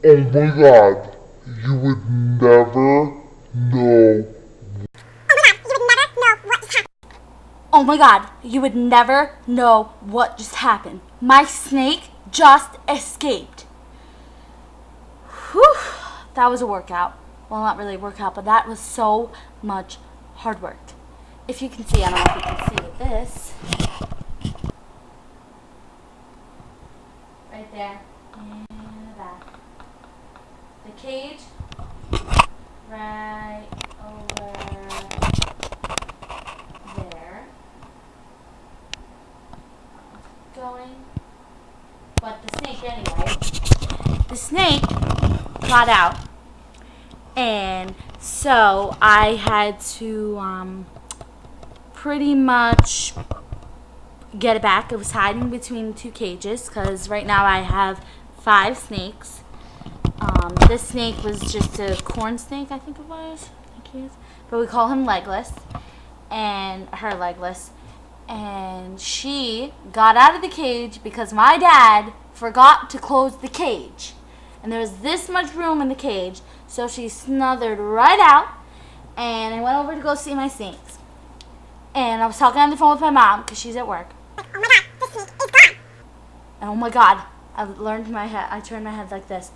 Oh my god, you would never know. Oh my god, you would never know what just happened. My snake just escaped. Whew, that was a workout. Well, not really a workout, but that was so much hard work. If you can see, I don't know if you can see with this. Right there. In the back. The cage. Right over there. Going. But the snake anyway. The snake got out. And so I had to pretty much get it back. It was hiding between two cages because right now I have 5 snakes. This snake was just a corn snake, I think it was. But we call him Legless and her Legless. And she got out of the cage because my dad forgot to close the cage. And there was this much room in the cage, so she snuthered right out. And I went over to go see my snakes. And I was talking on the phone with my mom because she's at work. Oh my god, the snake is gone. And oh my god, I turned my head like this.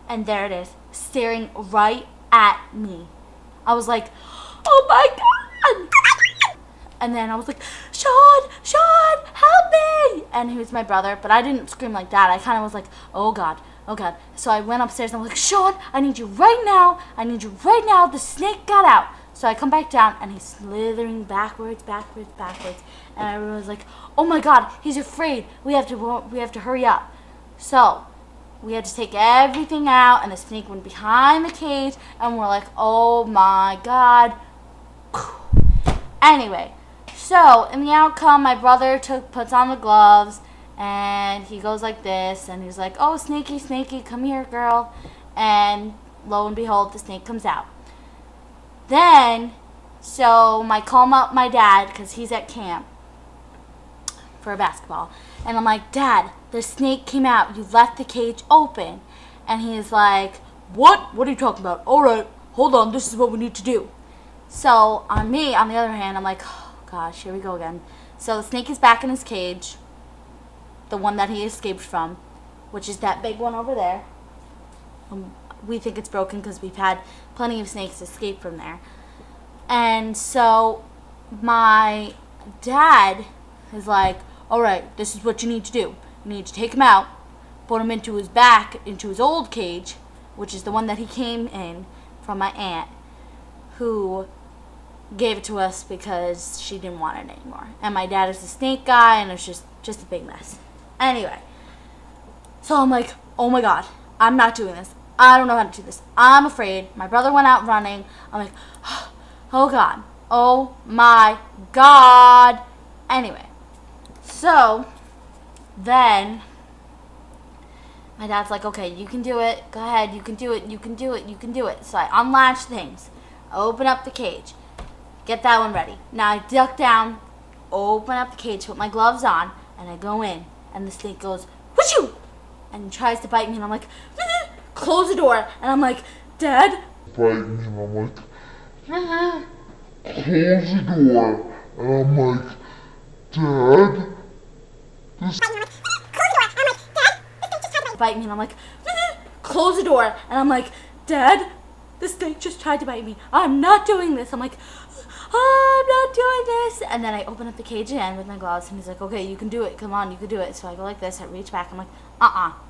And there it is, staring right at me. I was like, oh my god! And then I was like, Sean, help me! And he was my brother, but I didn't scream like that. I kind of was like, oh god. So I went upstairs and I was like, Sean, I need you right now. The snake got out. So I come back down and he's slithering backwards. And everyone was like, oh my god, he's afraid. We have to hurry up. So we had to take everything out and the snake went behind the cage and we're like, oh my god. Anyway, so in the outcome, my brother puts on the gloves and he goes like this and he's like, oh, Snakey, come here, girl. And lo and behold, the snake comes out. Then, so I call up my dad because he's at camp for basketball. And I'm like, Dad, the snake came out. You left the cage open. And he's like, what? What are you talking about? All right, hold on. This is what we need to do. So on the other hand, I'm like, oh gosh, here we go again. So the snake is back in his cage, the one that he escaped from, which is that big one over there. We think it's broken because we've had plenty of snakes escape from there. And so my dad is like, all right, this is what you need to do. You need to take him out, put him into his old cage, which is the one that he came in from my aunt, who gave it to us because she didn't want it anymore. And my dad is a snake guy, and it's just a big mess. Anyway, so I'm like, oh my god, I'm not doing this. I don't know how to do this. I'm afraid. My brother went out running. I'm like, oh god. Oh my god. Anyway, so then my dad's like, okay, you can do it. Go ahead. You can do it. So I unlatch things. I open up the cage. Get that one ready. Now I duck down, open up the cage, put my gloves on, and I go in. And the snake goes, whooshoo! And tries to bite me. And I'm like, close the door. And I'm like, Dad? Bite me, and I'm like, close the door. And I'm like, Dad? Bite me, and I'm like, close the door. And I'm like, Dad? The snake just tried to bite me. I'm not doing this. I'm like, I'm not doing this. And then I open up the cage again with my gloves, and he's like, okay, you can do it. Come on, you can do it. So I go like this. I reach back. I'm like,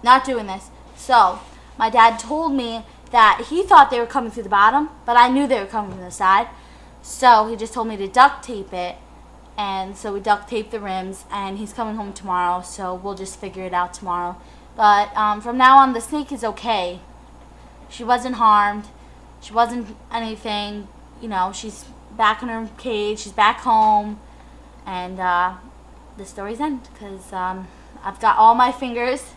not doing this. So my dad told me that he thought they were coming through the bottom, but I knew they were coming from the side. So he just told me to duct tape it. And so we duct tape the rims, and he's coming home tomorrow, so we'll just figure it out tomorrow. But from now on, the snake is okay. She wasn't harmed. She wasn't anything. You know, she's back in her cage. She's back home. And the story's end, because I've got all my fingers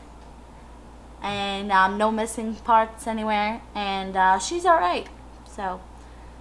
and no missing parts anywhere. And she's all right. So